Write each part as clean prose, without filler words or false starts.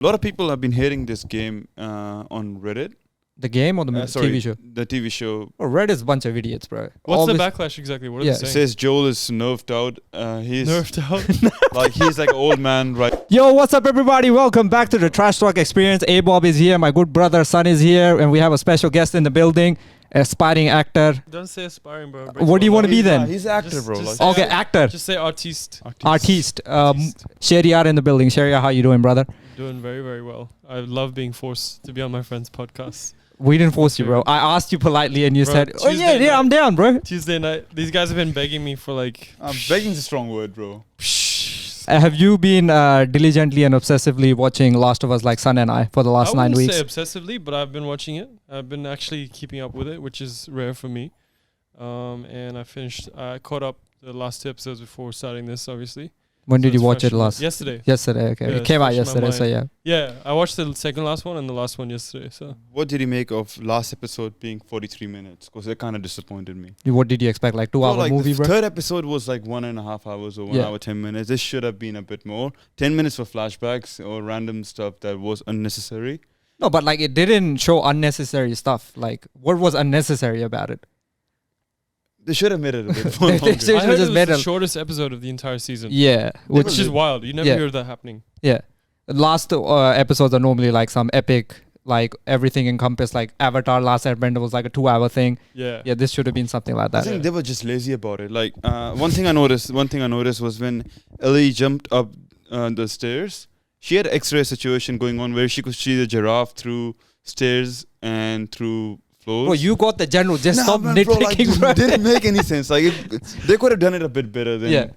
A lot of people have been hating this game on Reddit. The game or the TV show? The TV show. Oh, Reddit's a bunch of idiots, bro. What's the backlash exactly? What are they saying? It says Joel is nerfed out. He's nerfed out? like he's like an old man, right? Yo, what's up, everybody? Welcome back to the Trash Talk Experience. Abob is here. My good brother, Son, is here. And we have a special guest in the building. Aspiring actor. Don't say aspiring, bro. What do you want to be then? He's an actor, bro. Okay, actor. Just say artiste. Artiste. Shehryar in the building. Shehryar, how you doing, brother? Doing very, very well. I love being forced to be on my friend's podcast. We didn't force you, bro. I asked you politely and you said, oh, yeah, night, I'm down, bro. Tuesday night. These guys have been begging me for like... begging's a strong word, bro. Have you been diligently and obsessively watching Last of Us like Son and I for the last 9 weeks? I wouldn't say obsessively, but I've been watching it. I've been actually keeping up with it, which is rare for me. And I caught up the last 2 episodes before starting this, obviously. When did you watch it last? Yesterday. Yesterday, okay. Yeah, it came out yesterday, so yeah. Yeah, I watched the second last one and the last one yesterday. So what did you make of last episode being 43 minutes? Because it kind of disappointed me. What did you expect? Like 2 hour movie, bro? The third episode was like 1.5 hours or 1 hour 10 minutes. This should have been a bit more. 10 minutes for flashbacks or random stuff that was unnecessary. No, but like it didn't show unnecessary stuff. Like what was unnecessary about it? They should have made it a bit more longer. I heard it was the shortest episode of the entire season. Yeah. Which is wild. You never hear that happening. Yeah. The last episodes are normally like some epic, like everything encompassed, like Avatar Last Airbender was like a 2 hour thing. Yeah. Yeah, this should have been something like that. I think they were just lazy about it. Like one thing I noticed was when Ellie jumped up the stairs, she had an X-ray situation going on where she could see the giraffe through stairs and through floors. Bro, you got the general. Just stop nitpicking, bro. It didn't make any sense. Like they could have done it a bit better. Than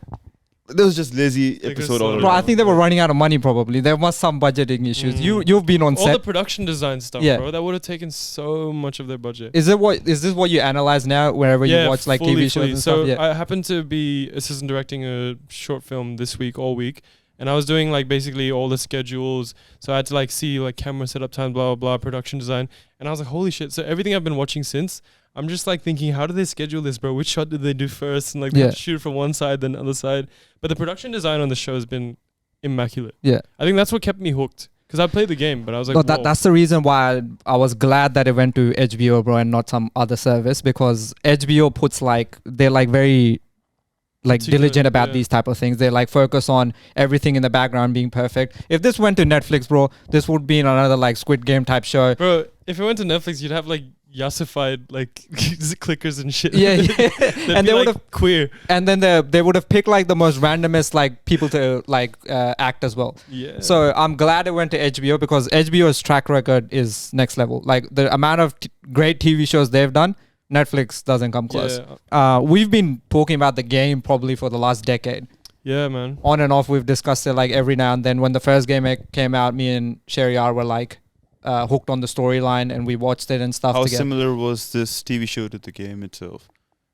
There was just lazy episode all around. Bro, I think they were running out of money probably. There was some budgeting issues. You've been on set. All the production design stuff, bro. That would have taken so much of their budget. Is this what you analyze now wherever you watch like TV shows and stuff? So I happened to be assistant directing a short film this week, all week. And I was doing like basically all the schedules. So I had to like see like camera setup time, blah, blah, blah, production design. And I was like, holy shit. So everything I've been watching since, I'm just like thinking, how do they schedule this, bro? Which shot did they do first? And like they have to shoot from one side, then the other side. But the production design on the show has been immaculate. Yeah. I think that's what kept me hooked. Because I played the game, but I was like, that's the reason why I was glad that it went to HBO, bro, and not some other service. Because HBO puts like, they're like very... like diligent about these type of things. They like focus on everything in the background being perfect. If this went to Netflix, bro, this would be another like Squid Game type show. Bro, if it went to Netflix, you'd have like yassified like clickers and shit. Yeah, and they would have queer. And then they would have picked like the most randomest like people to like act as well. Yeah. So I'm glad it went to HBO because HBO's track record is next level. Like the amount of great TV shows they've done, Netflix doesn't come close. Yeah. We've been talking about the game probably for the last decade. Yeah, man. On and off, we've discussed it like every now and then. When the first game came out, me and Shehryar were like hooked on the storyline and we watched it and stuff together. How similar was this TV show to the game itself?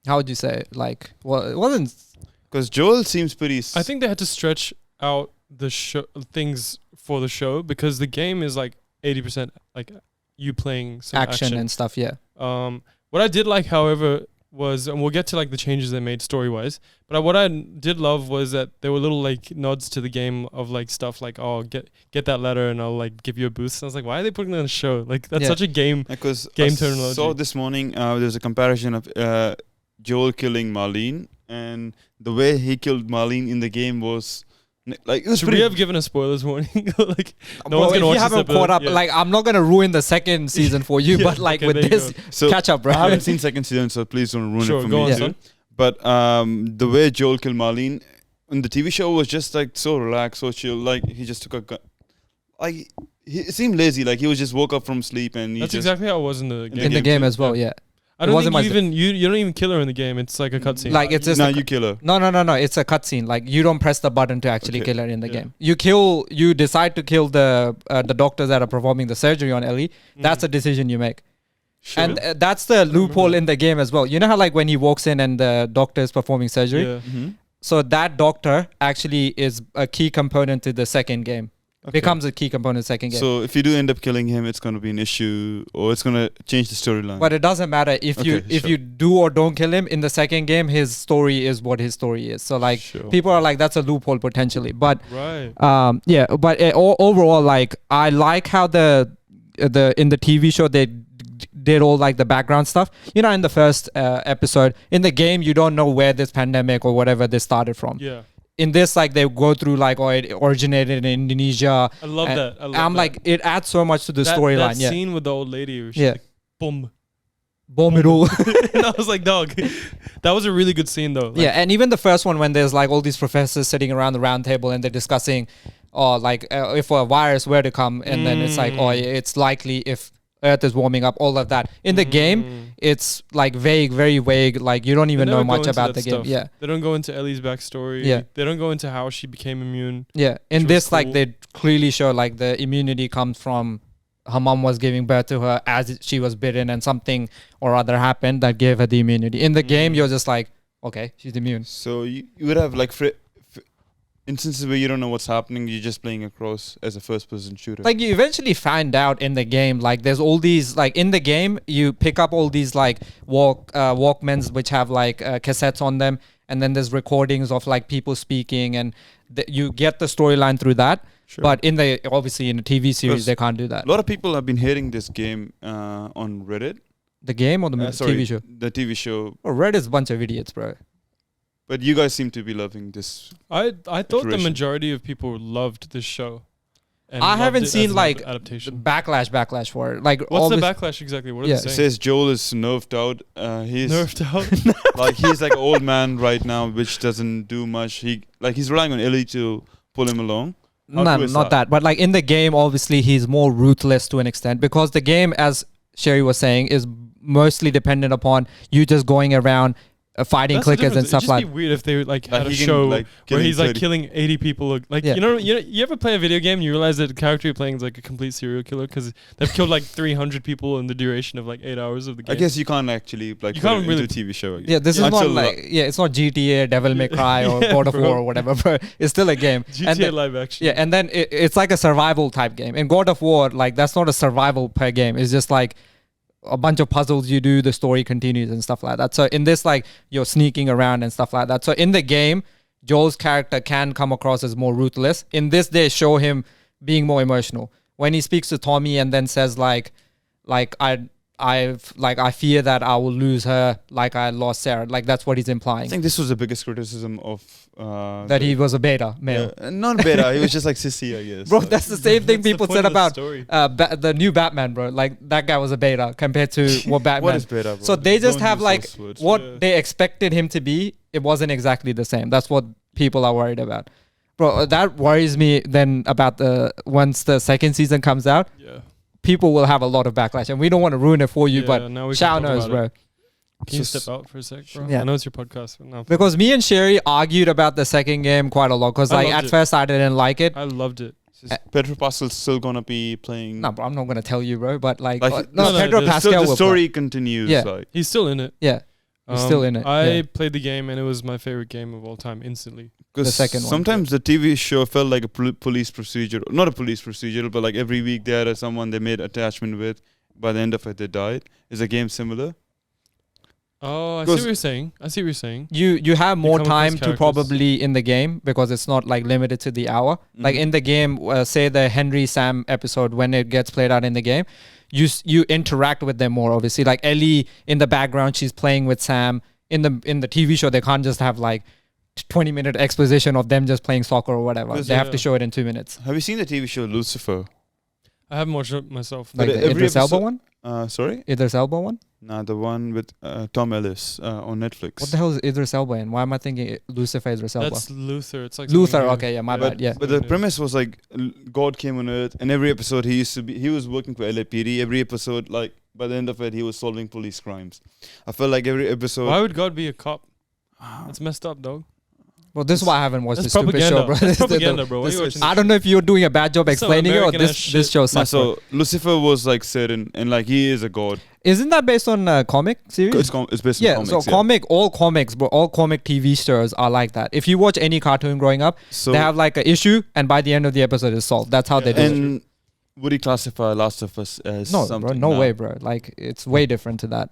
How would you say? Like, well, it wasn't... Because Joel seems pretty... I think they had to stretch out the things for the show because the game is like 80% like you playing some action and stuff, yeah. What I did like, however, was, and we'll get to like the changes they made story-wise, but what I did love was that there were little like nods to the game of like stuff like, oh, get that letter and I'll like give you a boost. And I was like, why are they putting that on a show? Like that's such a game terminology. So this morning, there's a comparison of Joel killing Marlene, and the way he killed Marlene in the game was... Like should we have given a spoilers warning? Like no one's gonna watch this. If you haven't caught up, like I'm not gonna ruin the second season for you, but like with this, catch up, bro. I haven't seen second season, so please don't ruin it for me. Son. But the way Joel killed Marlene in the TV show was just like so relaxed, so chill. Like he just took a gun. Like it seemed lazy. Like he was just woke up from sleep and he that's exactly how it was in the game. In the game as well, yeah. I don't think you don't even kill her in the game. It's like a cutscene. Like it's just you kill her. No. It's a cutscene. Like you don't press the button to actually kill her in the game. You decide to kill the doctors that are performing the surgery on Ellie. That's a decision you make. Sure. And that's the loophole in the game as well. You know how like when he walks in and the doctor is performing surgery? Yeah. Mm-hmm. So that doctor actually is a key component to the second game. becomes a key component in the second game. So if you do end up killing him, it's going to be an issue, or it's going to change the storyline. But it doesn't matter if you do or don't kill him in the second game. His story is what his story is. So like people are like, that's a loophole potentially. But yeah. But overall, like I like how the in the TV show they did all like the background stuff. You know, in the first episode, in the game you don't know where this pandemic or whatever this started from. Yeah. In this, like they go through like, oh, it originated in Indonesia. I love that. I'm like, it adds so much to the storyline. That scene with the old lady, where she's like, boom. And I was like, dog, that was a really good scene though. Like, yeah, and even the first one when there's like all these professors sitting around the round table and they're discussing, if a virus were to come, and then it's like, oh, it's likely if Earth is warming up, all of that. In the game, it's like vague, very vague. Like you don't even know much about the game. Yeah, they don't go into Ellie's backstory. Yeah, they don't go into how she became immune. Yeah, in this, like they clearly show like the immunity comes from her mom was giving birth to her as she was bitten, and something or other happened that gave her the immunity. In the game, you're just like, okay, she's immune. So you would have like instances where you don't know what's happening. You're just playing across as a first-person shooter. Like you eventually find out in the game. Like there's all these like in the game, you pick up all these like Walkmans which have like cassettes on them, and then there's recordings of like people speaking, and you get the storyline through that. Sure. But obviously in a TV series, they can't do that. A lot of people have been hating this game on Reddit. The game or the TV show? The TV show. Oh, Reddit's a bunch of idiots, bro. But you guys seem to be loving this. I thought the majority of people loved this show. And I haven't seen like adaptation. backlash for it. Like what's the backlash exactly? What are they saying? It says Joel is nerfed out. He's nerfed out. Like he's like an old man right now, which doesn't do much. He's relying on Ellie to pull him along. No, not that. But like in the game, obviously he's more ruthless to an extent, because the game, as Sherry was saying, is mostly dependent upon you just going around fighting clickers and stuff like. It'd just be weird if they like had a show where he's like killing 80 people. Like you ever play a video game and you realize that the character you're playing is like a complete serial killer because they've killed like 300 people in the duration of like 8 hours of the game. I guess you can't actually like you can't really do a TV show. I guess. Yeah, this is not like it's not GTA, Devil May Cry, or God of War or whatever, but it's still a game. GTA live action. Yeah, and then it's like a survival type game. In God of War, like that's not a survival per game. It's just like a bunch of puzzles you do, the story continues and stuff like that. So in this, like you're sneaking around and stuff like that. So in the game, Joel's character can come across as more ruthless. In this, they show him being more emotional when he speaks to Tommy and then says like I fear that I will lose her like I lost Sarah. Like that's what he's implying. I think this was the biggest criticism of that he was a beta male. Not beta, he was just like sissy, I guess. Bro, that's the same thing people said about the new Batman, bro. Like that guy was a beta compared to what Batman. What is beta, bro? So they just have like what they expected him to be. It wasn't exactly the same. That's what people are worried about. Bro, that worries me then about once the second season comes out. Yeah. People will have a lot of backlash, and we don't want to ruin it for you, but shout knows, bro. Can you step out for a sec, bro? Yeah. I know it's your podcast, but now because me and Sherry argued about the second game quite a lot, because like at first I didn't like it. I loved it. Pedro Pascal's still gonna be playing. No, bro, I'm not gonna tell you, bro. But Pedro Pascal. The story continues. Yeah, like. He's still in it. Yeah, he's still in it. I played the game, and it was my favorite game of all time instantly. The second one. Sometimes the TV show felt like a police procedure, not a police procedural, but like every week they had someone they made attachment with. By the end of it, they died. Is the game similar? Oh, I see what you're saying. You have more time to probably in the game, because it's not like limited to the hour. Mm-hmm. Like in the game, say the Henry Sam episode, when it gets played out in the game, you interact with them more. Obviously, like Ellie in the background, she's playing with Sam. In the TV show, they can't just have like 20-minute exposition of them just playing soccer or whatever. They have to show it in 2 minutes. Have you seen the TV show Lucifer? I haven't watched it myself. Like the Idris Elba one? Sorry? Idris Elba one? Nah, the one with Tom Ellis on Netflix. What the hell is Idris Elba in? Why am I thinking Lucifer Idris Elba? That's Luther. It's like Luther. Okay, yeah, my bad. Yeah. But the premise was like God came on earth, and every episode he was working for LAPD. Every episode, like by the end of it, he was solving police crimes. I felt like every episode. Why would God be a cop? That's messed up, dog. Well, this is why I haven't watched this stupid show, bro. That's propaganda, bro. I don't know if you're doing a bad job explaining it, or this show sucks. So Lucifer was like certain, and like he is a god. Isn't that based on a comic series? It's based on comics. All comics, but all comic TV shows are like that. If you watch any cartoon growing up, they have like an issue, and by the end of the episode, it's solved. That's how they do it. And would you classify Last of Us as something? Bro, no way, bro. Like, it's way different to that.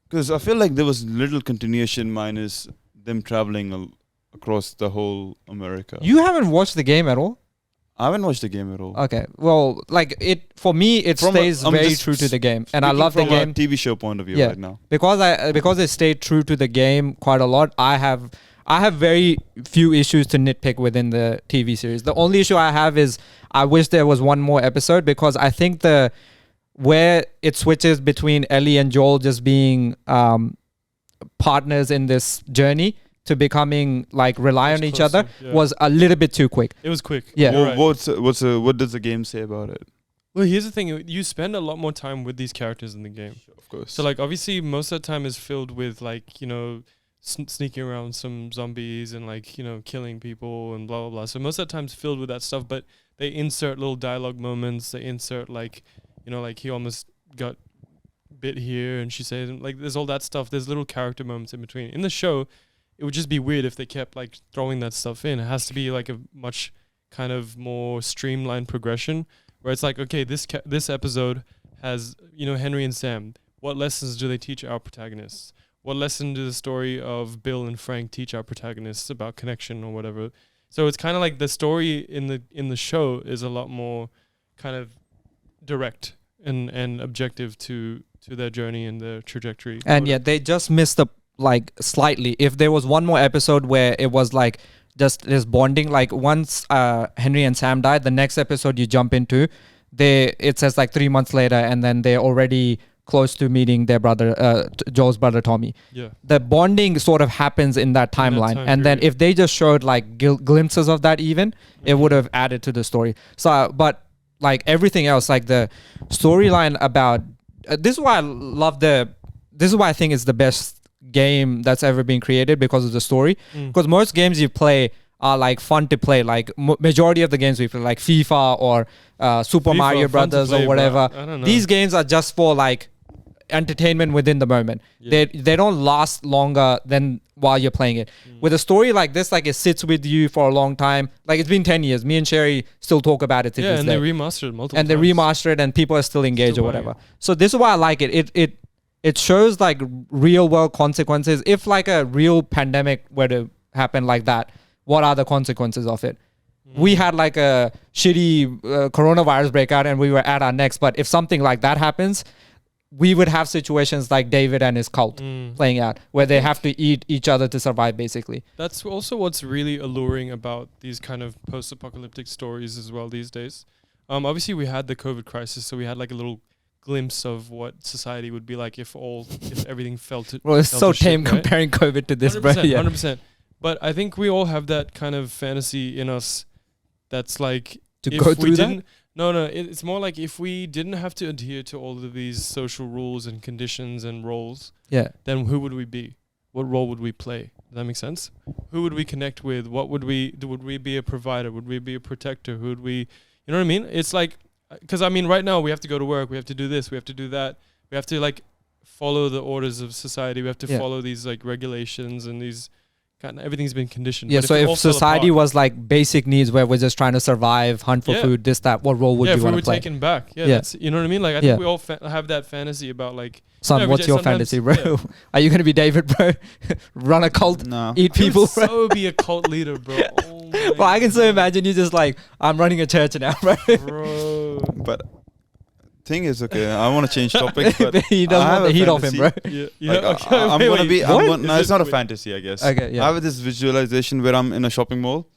Because I feel like there was little continuation minus them traveling across the whole America. You haven't watched the game at all? I haven't watched the game at all. Okay, well, like for me, it stays very true to the game, and I love the game. From a TV show point of view right now, because it stayed true to the game quite a lot. I have very few issues to nitpick within the TV series. The only issue I have is I wish there was one more episode, because I think where it switches between Ellie and Joel just being partners in this journey to becoming like rely on each other was a little bit too quick. It was quick. Yeah. Well, what does the game say about it? Well, here's the thing: you spend a lot more time with these characters in the game. Of course. So like, obviously, most of the time is filled with like, sneaking around some zombies and like, killing people and blah blah blah. So most of the time's filled with that stuff. But they insert little dialogue moments. They insert like, like he almost got bit here, and she says, like, there's all that stuff. There's little character moments in between. In the show, it would just be weird if they kept like throwing that stuff in. It has to be like a much kind of more streamlined progression, where it's like, okay, this episode has, Henry and Sam. What lessons do they teach our protagonists? What lesson do the story of Bill and Frank teach our protagonists about connection or whatever? So it's kind of like the story in the show is a lot more kind of direct and objective to their journey and their trajectory. And they just missed like slightly. If there was one more episode where it was like just this bonding, like once Henry and Sam died, the next episode you jump into, it says like 3 months later, and then they're already close to meeting their brother, Joel's brother Tommy. Yeah, the bonding sort of happens in that timeline, and then if they just showed like glimpses of that, even it would have added to the story. So, but like everything else, like the storyline about this is why I love this is why I think it's the best game that's ever been created, because of the story. Because most games you play are like fun to play, like majority of the games we play, like FIFA or Super Mario Brothers or whatever. These games are just for like entertainment within the moment. They don't last longer than while you're playing it. With a story like this, like it sits with you for a long time. Like it's been 10 years. Me and Sherry still talk about it to this day. They remastered it multiple times. And they remastered it, and people are still engaged or whatever. So this is why I like it. It shows like real world consequences. If like a real pandemic were to happen like that, what are the consequences of it? We had like a shitty coronavirus breakout and we were at our necks. But if something like that happens, we would have situations like David and his cult playing out, where they have to eat each other to survive, basically. That's also what's really alluring about these kind of post-apocalyptic stories as well these days. Obviously, we had the COVID crisis, so we had like a little glimpse of what society would be like if everything fell to. Well, it's so tame comparing COVID to this, 100%, bro. Yeah. 100%. But I think we all have that kind of fantasy in us. That's like to go through that. No, it's more like if we didn't have to adhere to all of these social rules and conditions and roles, then who would we be? What role would we play? Does that make sense? Who would we connect with? What would we do? Would we be a provider? Would we be a protector? Who would we, you know what I mean? It's like, because I mean, right now we have to go to work. We have to do this. We have to do that. We have to like follow the orders of society. We have to follow these like regulations and these everything's been conditioned. Yeah, so if society was like basic needs where we're just trying to survive, hunt for food, this, that, what role would you want to play? Yeah, if we were taken back. Yeah, that's, you know what I mean? Like, I think we all have that fantasy about like... Son, what's your fantasy, bro? Yeah. Are you going to be David, bro? Run a cult? No. Eat people, bro? So be a cult leader, bro. Oh well, I can so imagine you just like, I'm running a church now, bro. But... thing is, okay, I want to change topic, but he doesn't want the heat off him, bro. I'm gonna be. No, it's not a fantasy, I guess. Okay, yeah. I have this visualization where I'm in a shopping mall,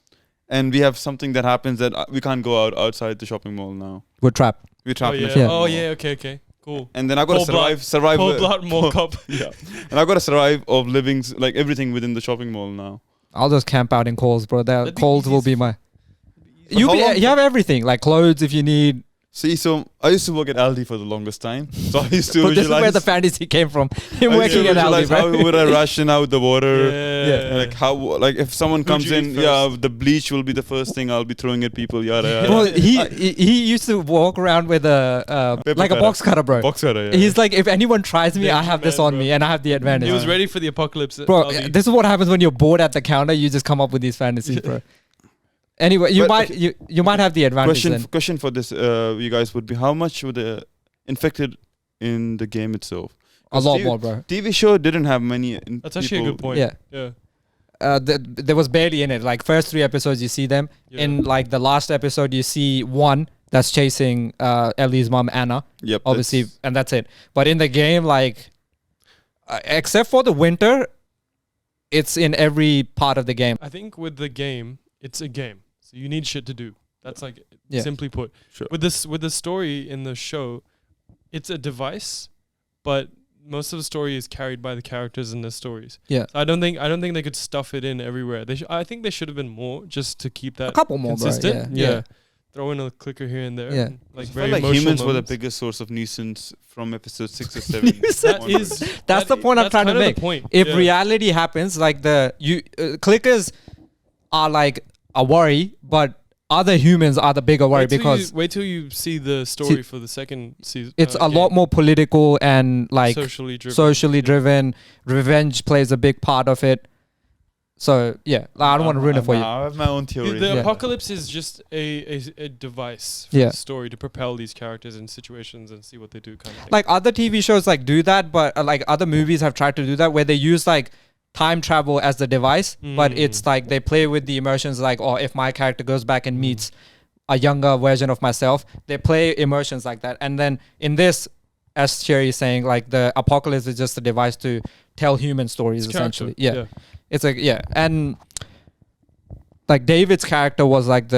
and we have something that happens that we can't go outside the shopping mall now. We're trapped. We're trapped. Okay, cool. And then I gotta survive. Full blood mall cop. Yeah. And I gotta survive of living like everything within the shopping mall now. I'll just camp out in Coles, bro. Coles will be my. You have everything like clothes if you need. See, so I used to work at Aldi for the longest time. So I used to But this is where visualize. the fantasy came from. Him I used to working at Aldi, visualize bro. how would I ration out the water? Yeah. Like how, like if someone comes you in, eat first? the bleach will be the first thing I'll be throwing at people. Yada yada. Well, he used to walk around with a Paper like a cutter. box cutter, bro. Box cutter. Yeah. He's like, if anyone tries me, I Danger have this man, on bro. me, and I have the advantage. He was ready for the apocalypse. Bro, Aldi. this is what happens when you're bored at the counter. You just come up with these fantasies, bro. Anyway, you But- might you might have the advantage then. question for this, you guys would be how much would the infected in the game itself? A lot TV more, bro. TV show didn't have many. That's actually a good point. Yeah. Yeah. There was barely in it. Like first 3 episodes, you see them. Yeah. In like the last episode, you see one that's chasing Ellie's mom Anna, Yep. obviously, and that's it. But in the game, like except for the winter, it's in every part of the game. I think with the game, it's a game, so you need shit to do. That's like Yeah. simply put. Sure. With the story in the show, it's a device, but most of the story is carried by the characters in the stories. Yeah. So I don't think they could stuff it in everywhere. I think they should have been more just to keep that A couple more, bro. consistent. Yeah. Throw in a clicker here and there. Yeah. and, like I very felt like emotional humans were the moments. biggest source of nuisance from episode 6 or 7. That onwards. is That's the point I'm trying to kinda make. The point. If Yeah. reality happens, like clickers are like a worry, but other humans are the bigger worry because wait till you see the story for the second season. it's a lot more political and like socially driven. Revenge plays a big part of it. So yeah, I don't want to ruin it for you. I have my own theory. The Yeah. apocalypse is just a device for Yeah. the story to propel these characters in situations and see what they do, kind of thing. Like other TV shows like do that, but like other movies have tried to do that where they use like time travel as the device, but it's like they play with the emotions like, oh, if my character goes back and meets a younger version of myself, they play emotions like that. And then in this, as Sherry is saying, like the apocalypse is just a device to tell human stories It's essentially. character, Yeah. It's like, yeah. And like David's character was like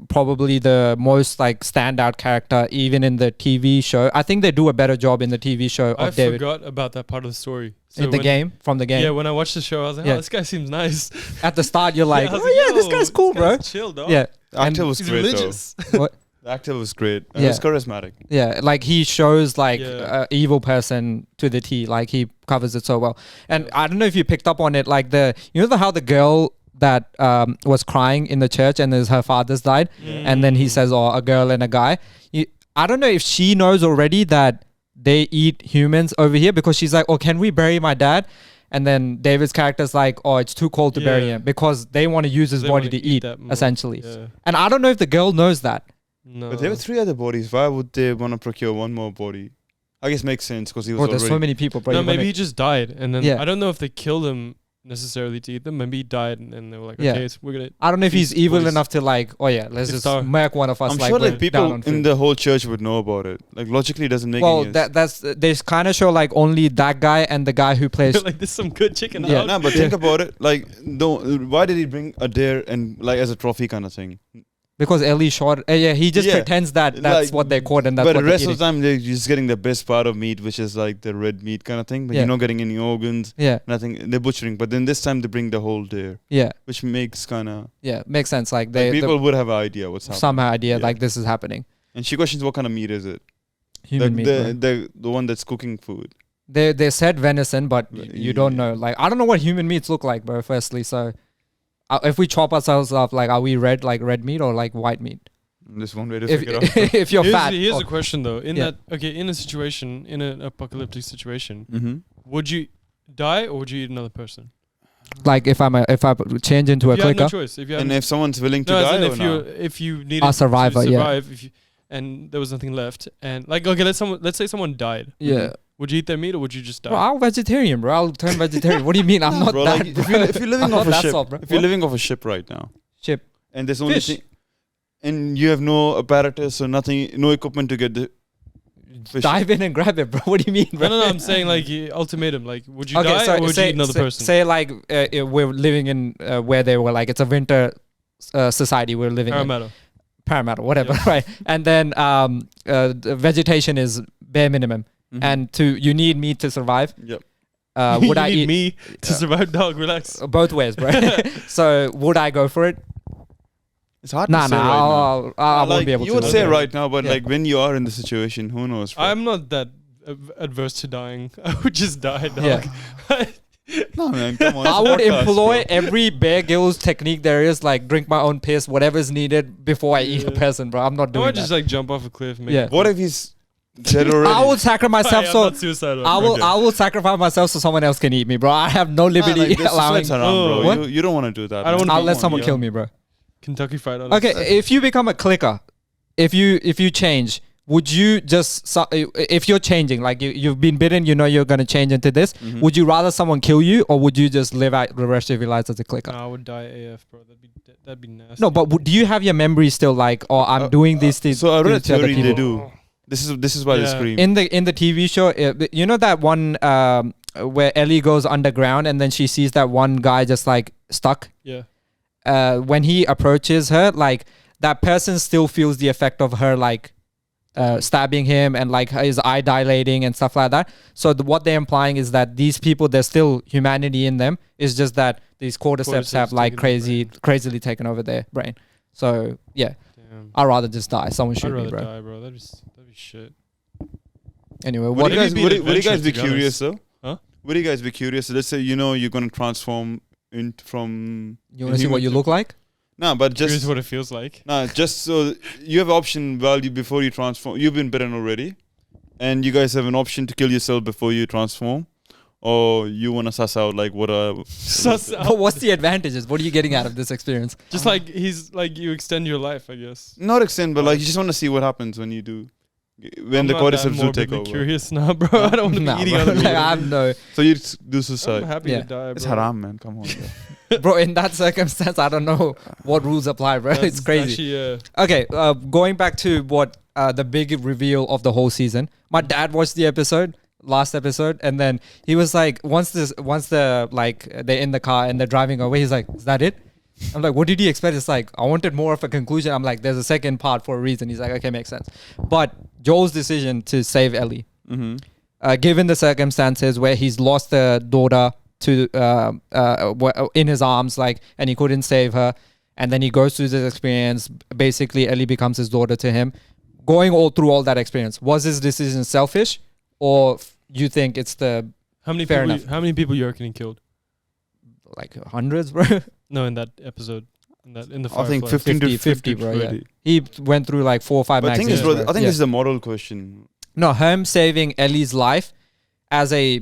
probably the most like standout character even in the TV show. I think they do a better job in the TV show of I David. forgot about that part of the story. So In the when- game, from the game. Yeah, when I watched the show, I was like, Yeah. oh, this guy seems nice. At the start, you're like, I was oh yeah, this yo, guy's cool, bro. Chill, dog. Yeah. The actor was He's great religious. What? though. The actor was great. Yeah. It was charismatic. Yeah, like he shows like Yeah. evil person to the T. Like he covers it so well. And I don't know if you picked up on it. Like how the girl that was crying in the church and her father's died, and then he says, "Oh, a girl and a guy." I don't know if she knows already that they eat humans over here because she's like, "Oh, can we bury my dad?" And then David's character's like, "Oh, it's too cold to bury Yeah. him," because they want to use his They body wanna to eat that more. essentially. Yeah. And I don't know if the girl knows that. No. But there were 3 other bodies. Why would they want to procure one more body? I guess makes sense because he was Bro, there's already. so many people, bro. No, You maybe wanna- he just died, and then Yeah. I don't know if they killed him necessarily to eat them. Maybe he died, and then they were like, Yeah. okay, so we're gonna. I don't know if he's These evil boys- enough to like, oh yeah, let's just Iftar. murk one of us. I'm like sure we're like people down on in food. the whole church would know about it. Like logically, it doesn't make Well, any sense. that's they kind of show like only that guy and the guy who plays. like there's some good chicken. Yeah. out. No, but think about it. Like, why did he bring a deer and like as a trophy kind of thing? Because Ellie shot. Yeah, he just Yeah. pretends that that's Like, what they caught and that's but what the they're rest eating. of the time, they're just getting the best part of meat, which is like the red meat kind of thing. But Yeah. you're not getting any organs, Yeah, nothing. They're butchering. But then this time they bring the whole deer, yeah, which makes kind of yeah. Makes sense. Like like they people would have an idea what's happening. some idea Yeah. like this is happening. And she questions what kind of meat is it? Human meat. bro. The one that's cooking food. They said venison, but you don't Yeah. know. Like I don't know what human meats look like, bro. Firstly, so if we chop ourselves up, like are we red meat or like white meat? There's one way to If figure it out. if you're fat, Here's or- a question though. In Yeah. in a situation, in an apocalyptic situation, Mm-hmm. would you die or would you eat another person? like if I change into a If you have clicker, no choice. If you have And if someone's willing to no, as die in or if not? if you needed A survivor, to yeah. survive, if you, and there was nothing left, and like okay, let's say someone died. yeah. Would you eat their meat or would you just die? Bro, I'm vegetarian, bro. I'll turn vegetarian. What do you mean? I'm not Bro, that. like, if you're living I'm off not a that ship, soft, bro. if you're What? living off a ship right now, Ship. and there's only Fish. thing, and you have no apparatus or nothing, no equipment to get the fish. Dive in and grab it, bro. What do you mean, bro? No. I'm saying like ultimatum. Like, would you die or would you eat another person? Say like we're living in where they were like it's a winter society we're living in. Parramatta, whatever, right? And then the vegetation is bare minimum, Mhm. and you need meat to survive. Yep. Would I you need eat me to Yeah. survive? Dog, relax. both ways, bro? So would I go for it? It's hard Nah, to say right now. I won't Like, be able you to. would say Okay. right now, but Yeah. like when you are in the situation, who knows? Bro? I'm not that adverse to dying. I would just die, dog. Yeah. No, man, come on. I it's a would podcast, employ bro. every Bear Grylls technique there is, like drink my own piss, whatever's needed before I eat a Yeah. person, bro. I'm not I doing might that. just like jump off a cliff. Make Yeah. it What quick. if he's dead already? I would sacrifice myself I'm so not suicidal. Okay. I will sacrifice myself so someone else can eat me, bro. I have no liberty like, there's allowing. suicides around, bro. Oh. What? You don't want to do that. I don't man. wanna I'll be let one, someone yeah. kill me, bro. Kentucky Fried Onions. Okay, if you become a clicker, if you change, would you just if you're changing, like you've been bitten, you know you're gonna change into this? Mhm. Would you rather someone kill you, or would you just live out the rest of your life as a clicker? No, I would die AF, bro. That'd be nasty. No, but do you have your memory still? Like, oh, I'm doing these things. So I read a to other theory they people? do. This is why they Yeah. scream. In the TV show, you know that one where Ellie goes underground and then she sees that one guy just like stuck. Yeah. When he approaches her, like that person still feels the effect of her like stabbing him and like his eye dilating and stuff like that. So what they're implying is that these people, there's still humanity in them. It's just that these cordyceps have like taken their crazily taken over their brain. So yeah, Damn. I'd rather just die. Someone I'd shoot me, rather bro. die, bro. That'd be shit. Anyway, Would what you guys, be would, an would you guys be adventure, to be curious honest. though? Huh? Would you guys be curious? Let's say you're gonna transform from. you want to see what you look like? Nah, but Curious just what it feels like. just so you have option value before you transform. You've been bitten already, and you guys have an option to kill yourself before you transform, or you wanna suss out like what Suss But out. what's the advantages? What are you getting out of this experience? Just like he's like you extend your life, I guess. not extend, but like you just want to see what happens when you do, when the cordyceps do take over. Curious now, bro. I don't want to Nah, be eating bro. other Like, people. I have no, So you do I'm suicide. happy Yeah. to die, bro. It's haram, man. Come on. Bro. bro. In that circumstance, I don't know what rules apply, bro. That's It's crazy. Actually, Okay, going back to what the big reveal of the whole season. My dad watched the last episode, and then he was like, once the like they're in the car and they're driving away, he's like, "Is that it?" I'm like, "What did you expect?" It's like, I wanted more of a conclusion. I'm like, "There's a second part for a reason." He's like, "Okay, makes sense." But Joel's decision to save Ellie, given the circumstances where he's lost the daughter to in his arms, like, and he couldn't save her, and then he goes through this experience. Basically, Ellie becomes his daughter to him. Going through all that experience, was his decision selfish, or you think it's the how many Fair people? enough. How many people you reckon he killed? like hundreds, bro? No, in that episode, in the I think Firefly. 15 to 50, 50, bro, yeah. 20. He went through like 4 or 5 But the thing is, magazines. bro, I think this is a moral question. No, him saving Ellie's life as a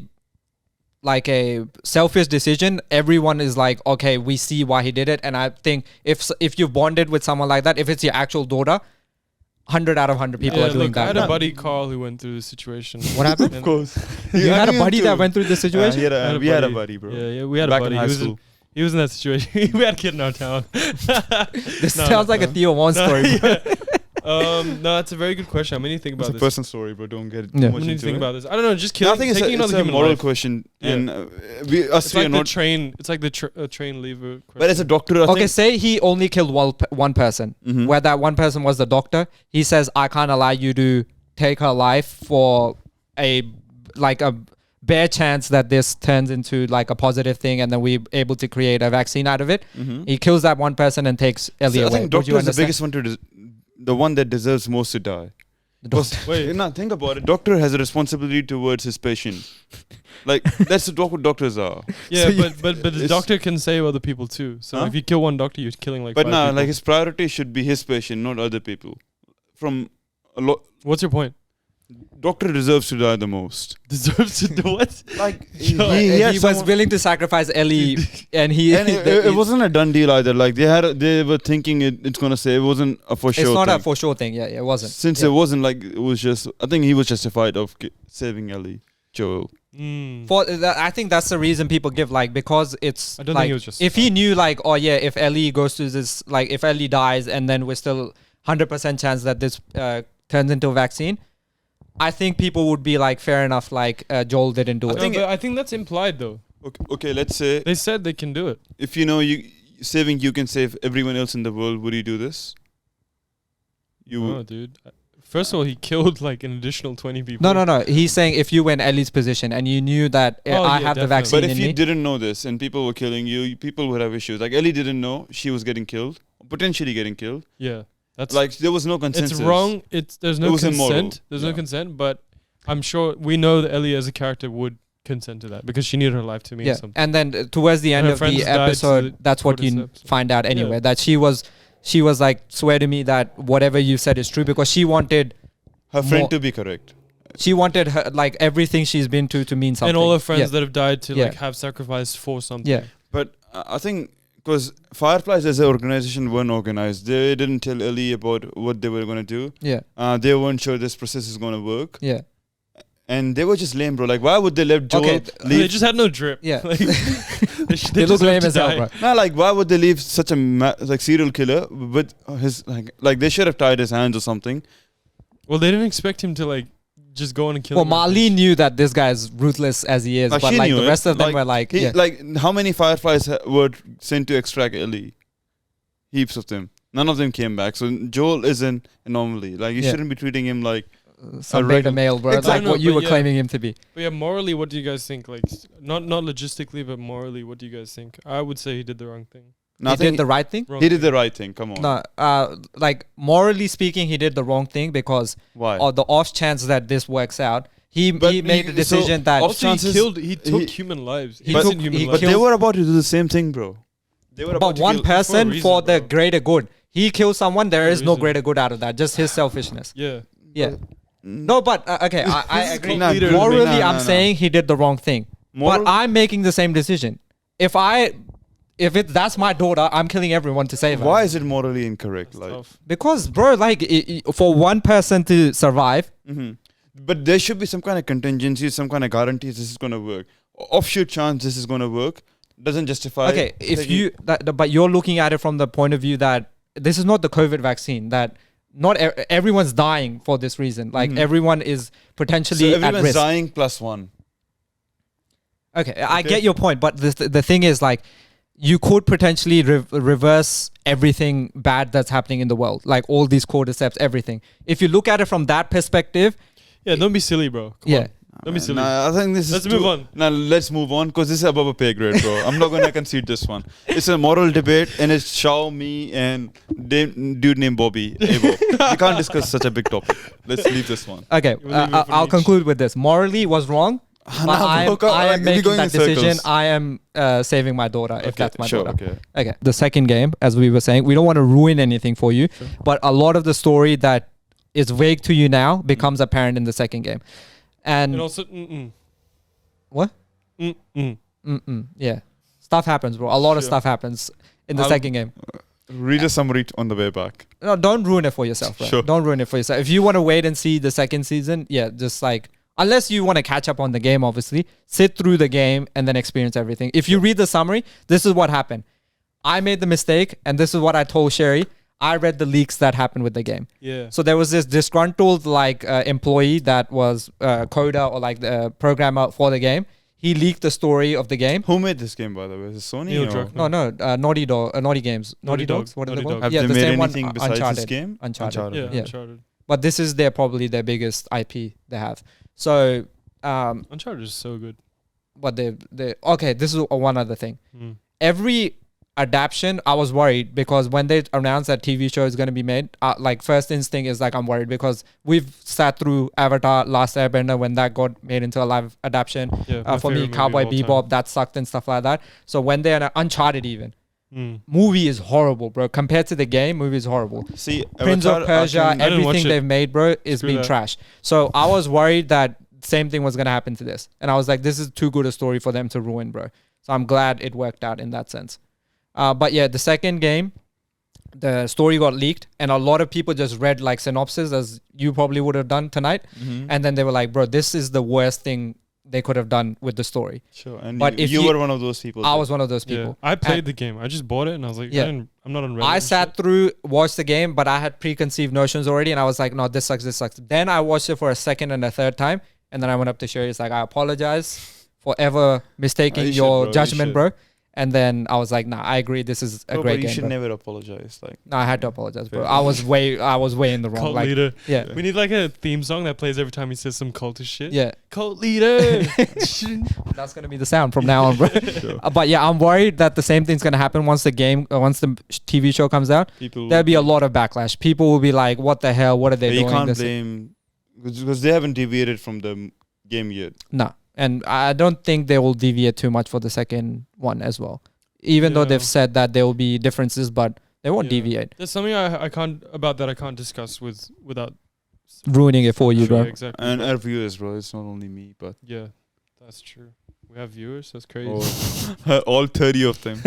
selfish decision. Everyone is like, okay, we see why he did it, and I think if you've bonded with someone like that, if it's your actual daughter, 100 out of 100 people are doing look, I that. had a buddy Carl who went through the situation. What happened? And- course. You had a buddy that went through the situation. We had a buddy, bro. Yeah, we had Back a buddy. in high He school. was in that situation. We had a kid in our town. This No, sounds no, like a no. Theo One story. bro. No, that's a very good question. How many think It's about a this? personal story, bro. Don't get Yeah. too much How many into think it. about this? I don't know. Just No, I killing, think taking it's another a human moral life. question, Yeah. and we us It's three like are the not. train. It's like the train lever. Question. But as a doctor, I Okay, think. say he only killed one person, Mhm. where that one person was the doctor. He says, I can't allow you to take her life for a bare chance that this turns into like a positive thing, and then we're able to create a vaccine out of it. Mhm. He kills that one person and takes Ellie So I away. think Would doctor you is the understand? biggest one to the one that deserves most to die. The doctor. Wait. No, think about it. Doctor has a responsibility towards his patient. Like that's what doctors are. Yeah, So you- but the It's- doctor can save other people too. So Huh? if you kill one doctor, you're killing like. But 5 no, people. like his priority should be his patient, not other people. From a lot, What's your point? doctor deserves to die the most. Deserves to do what? Like He had was someone- willing to sacrifice Ellie, and he. And it wasn't a done deal either. Like they were thinking it's gonna say it wasn't a for sure. It's not thing. a for sure thing. Yeah, it wasn't. Since Yeah. it wasn't like it was just. I think he was justified of saving Ellie, Joel. Mm. I think that's the reason people give because it's I don't like think it was just. if he knew oh yeah, if Ellie goes to this if Ellie dies and then we're still 100% chance that this turns into a vaccine, I think people would be fair enough Joel didn't do it. I think that's implied though. Okay, let's say They said they can do it. if you can save everyone else in the world, would you do this? You Oh, dude. First of all, he killed an additional 20 people. No. He's saying if you were in Ellie's position and you knew that I Oh, yeah, have the definitely. vaccine But if in you me. didn't know this and people were killing you, people would have issues. Like Ellie didn't know she was getting killed. potentially getting killed. Yeah, that's Like there was no consensus. It's wrong. There's no was immoral. consent. There's no consent, but I'm sure we know that Ellie as a character would consent to that because she needed her life to mean something. And then towards the end Her of the friends died to episode, the that's what you cordyceps. find out anyway. That she was like, swear to me that whatever you said is true, because she wanted her friend more. to be correct. She wanted her, like, everything she's been to mean something. And all her friends Yeah. that have died to Yeah. like have sacrificed for something. Yeah. But I think because Fireflies as an organization weren't organized, they didn't tell Ellie about what they were going to do. Yeah. They weren't sure this process is going to work. Yeah. And they were just lame, bro. Like, why would they let Joel Okay, leave? They just had no drip. Yeah. Like, They look just lame have to as hell, die. bro. Nah, like, why would they leave such a like serial killer with his like they should have tied his hands or something. Well, they didn't expect him to like just go on and kill. Well, him. Marlene knew that this guy is ruthless as he is, Like, but she like knew the it. rest of them Like, were like, He, yeah. like, how many Fireflies were sent to extract Ellie? Heaps of them. None of them came back. So Joel is an anomaly. Like, you Yeah. shouldn't be treating him like Some a beta regular- male, bro. Exactly. Like No, what you but were yeah. claiming him to be. But yeah, morally, what do you guys think? Like, not logistically, but morally, what do you guys think? I would say he did the wrong thing. No, I He think did the right thing. Wrong he did thing. the right thing. Come on. No, like morally speaking, he did the wrong thing because Why? on the off chance that this works out, he But made he- the decision so that off Also, chances- he took human lives. he He took- took human he lives. But they killed- were about to do the same thing, bro. They were about but to one kill- person reason, for the bro. greater good. He kills someone. There For a is no reason. greater good out of that. Just his selfishness. Yeah. Yeah. No, but okay, I This is agree. complete irrelevant. Morally, No, I'm no. saying he did the wrong thing. Moral- But I'm making the same decision. If that's my daughter, I'm killing everyone to save her. Why is it morally incorrect? That's Like, tough. Because, bro, like for one person to survive, but there should be some kind of contingency, some kind of guarantees this is going to work. Offshoot chance this is going to work doesn't justify. okay, if taking- you, but you're looking at it from the point of view that this is not the COVID vaccine, that not everyone's dying for this reason. Like everyone is potentially so at everyone's risk. dying plus one. Okay, I get your point, but the thing is, like, you could potentially reverse everything bad that's happening in the world, like all these cordyceps, everything. If you look at it from that perspective, Yeah, don't be silly, bro. Come yeah. on. Don't be silly. Nah, I think this Let's is move on. Now let's move on because this is above a pay grade, bro. I'm not gonna concede this one. It's a moral debate, and it's Shao, me, and dude named Bobby. Abob. We can't discuss such a big topic. Let's leave this one. Okay, We'll leave it for I'll each. conclude with this. Morally was wrong, but I am making that decision. I am saving my daughter if that's my daughter. Okay. Okay. The second game, as we were saying, we don't want to ruin anything for you, but a lot of the story that is vague to you now becomes apparent in the second game. And And also, what? Yeah. Stuff happens, bro. A lot of Sure. stuff happens in the I'll- second game. Read a summary on the way back. No, don't ruin it for yourself, bro. Sure. Don't ruin it for yourself. If you want to wait and see the second season, yeah, just like, unless you want to catch up on the game, obviously, sit through the game and then experience everything. If you read the summary, this is what happened. I made the mistake, and this is what I told Sherry. I read the leaks that happened with the game. yeah. So there was this disgruntled employee that was coder or like the programmer for the game. He leaked the story of the game. Who made this game, by the way? Is it Sony? Neil or- Druckmann. No, Naughty Games. Naughty Dogs? What are Naughty they called? Dog. Have they the made same one, anything besides Uncharted. this game? Uncharted. Yeah, Yeah. Uncharted. But this is probably their biggest IP they have. So, Uncharted is so good. but okay, this is one other thing. Mm. Every adaptation, I was worried because when they announced that TV show is going to be made, like first instinct is like, I'm worried because we've sat through Avatar, Last Airbender when that got made into a live adaptation. Yeah, my For me, favorite movie Cowboy of all time. Bebop, that sucked and stuff like that. So when they're Uncharted even, Mm. movie is horrible, bro. Compared to the game, movie is horrible. See, Prince Avatar, of Persia, I can- didn't watch everything it. they've made, bro, is Screw being that. trash. So I was worried that same thing was gonna happen to this, and I was like, this is too good a story for them to ruin, bro. So I'm glad it worked out in that sense. But yeah, the second game, the story got leaked, and a lot of people just read like synopsis, as you probably would have done tonight, and then they were like, bro, this is the worst thing they could have done with the story. Sure. And But if you you- were one of those people. I was one of those people. Yeah. I played the game. I just bought it and I was like, Yeah. I'm not on Reddit. I and sat shit. through, watched the game, but I had preconceived notions already, and I was like, no, this sucks, this sucks. Then I watched it for a second and a third time, and then I went up to Sherry. It's like, I apologize for ever mistaking You should, your bro, you judgment, should. bro. And then I was like, nah, I agree. This is a Bro, great but game. you should bro. never apologize. Like, No, I had to apologize, bro. Fair I was way in the wrong. Cult Like, leader. yeah, We need like a theme song that plays every time he says some cultish shit. yeah. Cult leader. That's gonna be the sound from now on, bro. Sure. But yeah, I'm worried that the same thing's gonna happen once the TV show comes out. people. There'll be a lot of backlash. People will be like, "What the hell? What are they But doing?" you can't This- blame because they haven't deviated from the game yet. No, and I don't think they will deviate too much for the second one as well. Even though Yeah. they've said that there will be differences, but they won't Yeah. deviate, There's something I can't discuss without ruining it for you, Sure, bro. Exactly. And our viewers, bro. It's not only me, but Yeah, that's true. We have viewers. That's crazy. all 30 of them.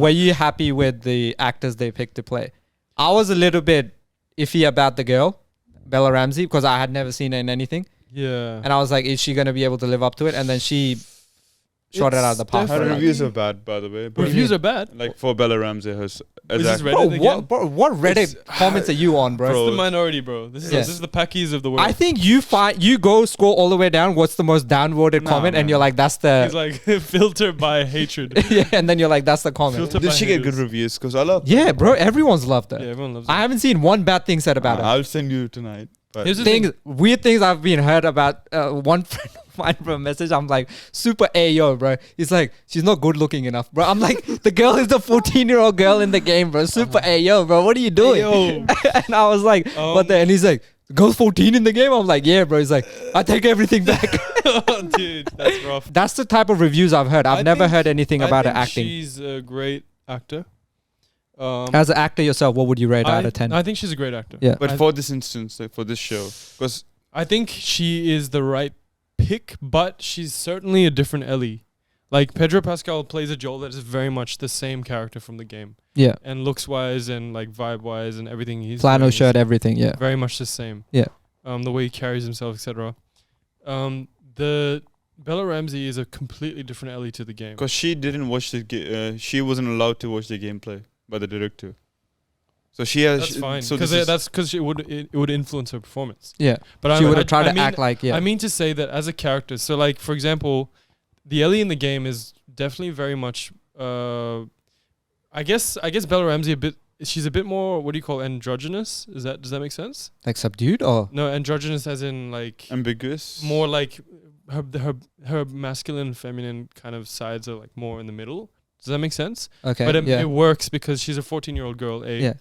Were you happy with the actors they picked to play? I was a little bit iffy about the girl, Bella Ramsey, because I had never seen her in anything. Yeah. And I was like, is she going to be able to live up to it? And then she shot it out of the park. Her bro. reviews are bad, by the way. But Reviews are bad. like for Bella Ramsey, Is this act- Reddit again? What Reddit It's- comments are you on, bro? It's Bro. the minority, bro. This is Yeah. this is the packies of the world. I think you go scroll all the way down. What's the most downvoted Nah, comment? And man. you're like, that's He's the like filtered by hatred. yeah. And then you're like, that's the comment. Filter- Did she get haters. good reviews? Because I love. Yeah, bro. Everyone's loved her. Yeah, everyone loves I it. haven't seen one bad thing said about her. I'll send you tonight. But Here's the thing. Weird things I've been heard about. One friend of mine from a message, I'm like, super Ayo, bro. He's like, she's not good looking enough, bro. I'm like, the girl is the 14-year-old girl in the game, bro. Super Ayo, bro. What are you doing? Yo. And I was like, what the? And he's like, the girl's 14 in the game? I'm like, yeah, bro. He's like, I take everything back. Oh, dude, that's rough. That's the type of reviews I've heard. I've I never think- heard anything I about her think acting. She's a great actor. As an actor yourself, what would you rate out of 10? I think she's a great actor. Yeah. but I- for this instance, like for this show, because I think she is the right pick, but she's certainly a different Ellie. Like Pedro Pascal plays a Joel that is very much the same character from the game, Yeah. and looks wise and like vibe wise and everything he's Flannel doing is shirt, everything. Yeah. very much the same. Yeah. The way he carries himself, etc. The Bella Ramsey is a completely different Ellie to the game. she didn't watch the she wasn't allowed to watch the gameplay by the director. So she has. That's fine So because this is- that's because it would influence her performance. Yeah. But She I- would have I- tried I to mean- act like, yeah. I mean to say that as a character, so like for example, the Ellie in the game is definitely very much. I guess Bella Ramsey she's a bit more, what do you call, androgynous? Does that make sense? Like subdued or? No, androgynous as in like ambiguous. more like her masculine and feminine kind of sides are like more in the middle. Does that make sense? Okay. But yeah. it works because she's a 14-year-old girl. Yeah.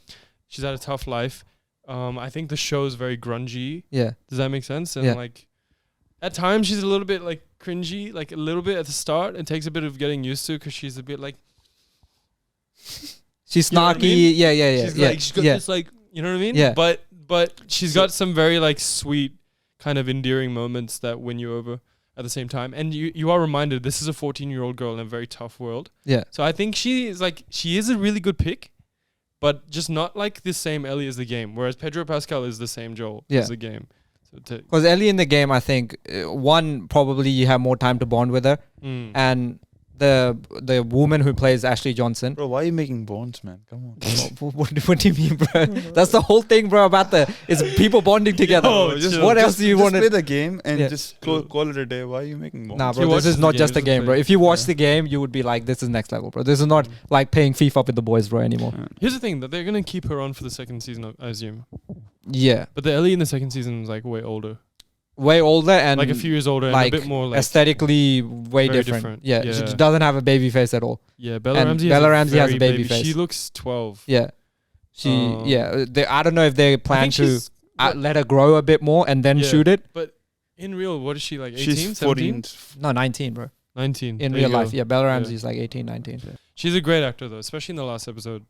She's had a tough life. I think the show is very grungy. Yeah. Does that make sense? And Yeah. like at times she's a little bit like cringy, like a little bit at the start. It takes a bit of getting used to because she's a bit like She's You know what I snarky. mean? Yeah, yeah, yeah. she's yeah. like she's got yeah. this like, you know what I mean? Yeah. But she's got some very like sweet kind of endearing moments that win you over at the same time. And you are reminded this is a 14-year-old girl in a very tough world. Yeah. So I think she is a really good pick, but just not like the same Ellie as the game. Whereas Pedro Pascal is the same Joel Yeah. as the game. So Because Ellie in the game, I think, one, probably you have more time to bond with her. And the woman who plays Ashley Johnson. Bro, why are you making bonds, man? Come on. What do you mean, bro? That's the whole thing, bro, about it's people bonding together. Yo, just what else do you want play to... the game and Yeah. just call it a day. Why are you making bonds? Nah, He bro, this watches is the not game, just a doesn't game, bro. play. If you watch Yeah. the game, you would be like, this is next level, bro. This is not like playing FIFA with the boys, bro, anymore. Here's the thing, that they're going to keep her on for the second season, I assume. Yeah. But the Ellie in the second season is like way older. Way older and Like a few years older like and a bit more like... aesthetically way very different. different. Yeah. Yeah. She doesn't have a baby face at all. Yeah, Bella and Ramsey Bella has Ramsey has a very baby face. She looks 12. Yeah. She, Oh. I don't know if they I plan think to she's- let her grow a bit more and then Yeah. shoot it. But in real, what is she like? 18, She's 17? 14. No, 19, bro. 19. In There you real go. life. Yeah, Bella Yeah. Ramsey's like 18, 19. She's a great actor though, especially in the last episode.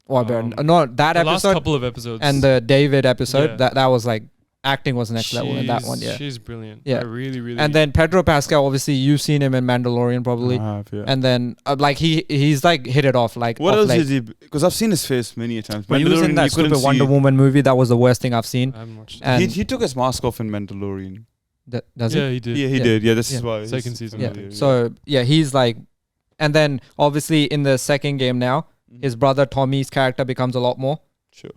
Or bro, Um, no, that The last episode couple of episodes. and the David episode, Yeah. that was like, acting was next level in that one, yeah. She's brilliant. Yeah. I really, really. And then Pedro Pascal, obviously you've seen him in Mandalorian probably. I have, yeah. And then like he's like hit it off like What off else late. is he? Because I've seen his face many a times. When he was in Mandalorian, that you couldn't stupid Wonder see- Woman movie, that was the worst thing I've seen. I haven't watched it. And He took his mask off in Mandalorian. does Yeah, he did. Yeah, he Yeah. did. Yeah, this Yeah. is why. Second he's season. yeah. familiar, So yeah, he's like, and then obviously in the second game now, Mhm. his brother Tommy's character becomes a lot more. Sure.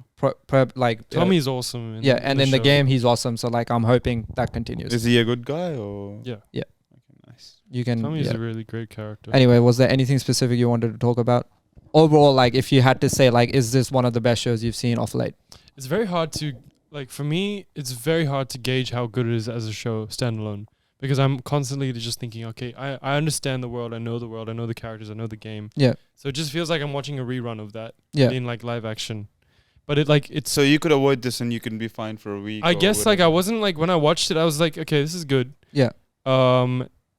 Like Tommy's awesome. In, yeah, and in the show. game he's awesome. So like I'm hoping that continues. Is he a good guy or? Yeah. Yeah. Okay, nice. Nice. You can. Tommy's yeah. a really great character. Anyway, was there anything specific you wanted to talk about? Overall, like if you had to say, like, is this one of the best shows you've seen off late? It's very hard to, like, for me, it's very hard to gauge how good it is as a show standalone. Because I'm constantly just thinking, okay, I understand the world, I know the characters, I know the game. Yeah. So it just feels like I'm watching a rerun of that in like live action. But it's So you could avoid this and you can be fine for a week. I or guess like I whatever. wasn't like when I watched it, I was like, okay, this is good. Yeah.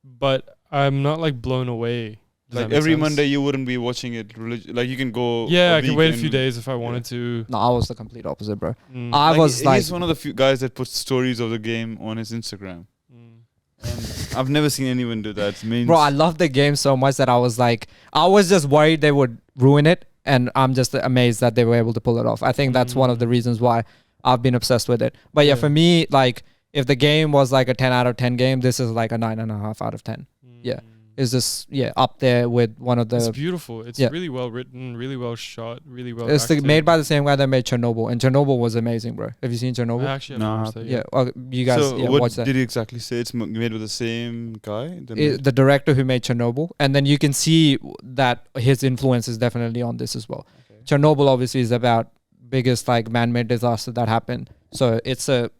But I'm not like blown away. Does that Like make every sense? Monday you wouldn't be watching it. Like you can go. Yeah, I week could wait a and- few days if I wanted to. No, I was the complete opposite, bro. Mm. I was like, he's one of the few guys that puts stories of the game on his Instagram. Mm. And I've never seen anyone do that. It means bro, I love the game so much that I was just worried they would ruin it, and I'm just amazed that they were able to pull it off. I think that's one of the reasons why I've been obsessed with it. But yeah, for me, like if the game was like a 10 out of 10 game, this is like a 9.5 out of 10. Yeah. Is this up there with one of the? It's beautiful. It's really well written, really well shot, really well. It's acted. made by the same guy that made Chernobyl, and Chernobyl was amazing, bro. Have you seen Chernobyl? I actually No, haven't watched that Yeah, yet. you guys So watch what that. did he exactly say? It's made with the same guy. The The director who made Chernobyl, and then you can see that his influence is definitely on this as well. Okay. Chernobyl obviously is about biggest like man-made disaster that happened. So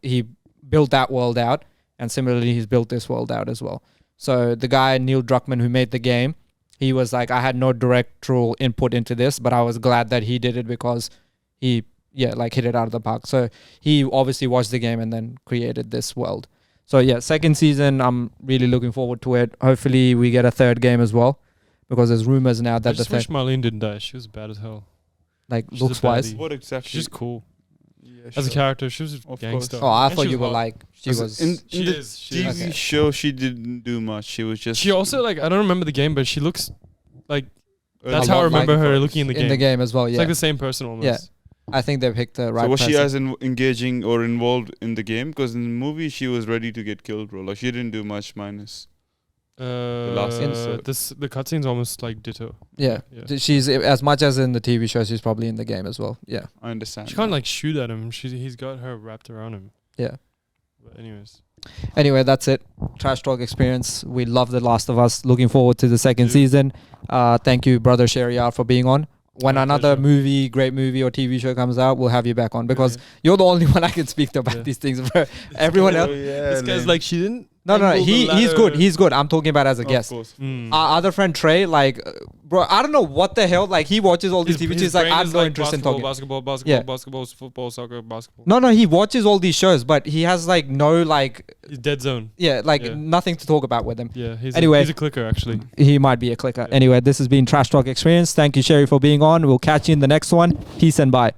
he built that world out, and similarly he's built this world out as well. So the guy Neil Druckmann who made the game, he was like, I had no directorial input into this, but I was glad that he did it because he hit it out of the park. So he obviously watched the game and then created this world. So yeah, second season, I'm really looking forward to it. Hopefully we get a third game as well, because there's rumors now I that the just wish third, Marlene didn't die. She was bad as hell. like she's a looks wise. baddie. What exactly? She's just cool Yeah, as a sure. character. She was a Of gangster. Oh, I And thought she you was were hot. like she As was. in She the is. She TV is. Okay. show. She didn't do much. She was just. She also like I don't remember the game, but she looks like that's A how I lot remember like her looking in the game. in the game as well. It's Yeah, like the same person almost. Yeah. I think they picked the right. So was she person. as engaging or involved in the game? Because in the movie she was ready to get killed, bro. Like she didn't do much minus. last episode. The cutscene's almost like ditto. Yeah. She's as much as in the TV show. She's probably in the game as well. Yeah. I understand. She can't like shoot at him. He's got her wrapped around him. Yeah. But anyways, Anyway, that's it. Trash talk experience. We love The Last of Us. Looking forward to the second Yeah. season. Thank you, brother Shehryar, for being on. When My another pleasure. great movie or TV show comes out, we'll have you back on because Yeah. you're the only one I can speak to about Yeah. these things, bro. Everyone else. This guy's like she didn't. No, angle the he's good. ladder. He's good. I'm talking about as a guest. Of course. Mm. Our other friend Trey, like, bro, I don't know what the hell. Like, he watches all these TV shows. Like, I have no interest in talking. Basketball, football, soccer, basketball. No, he watches all these shows, but he has like no like, He's dead zone. yeah, like Yeah. nothing to talk about with him. Yeah, Anyway. he's a clicker actually. He might be a clicker. Yeah. Anyway, this has been Trash Talk Experience. Thank you, Sherry, for being on. We'll catch you in the next one. Peace and bye.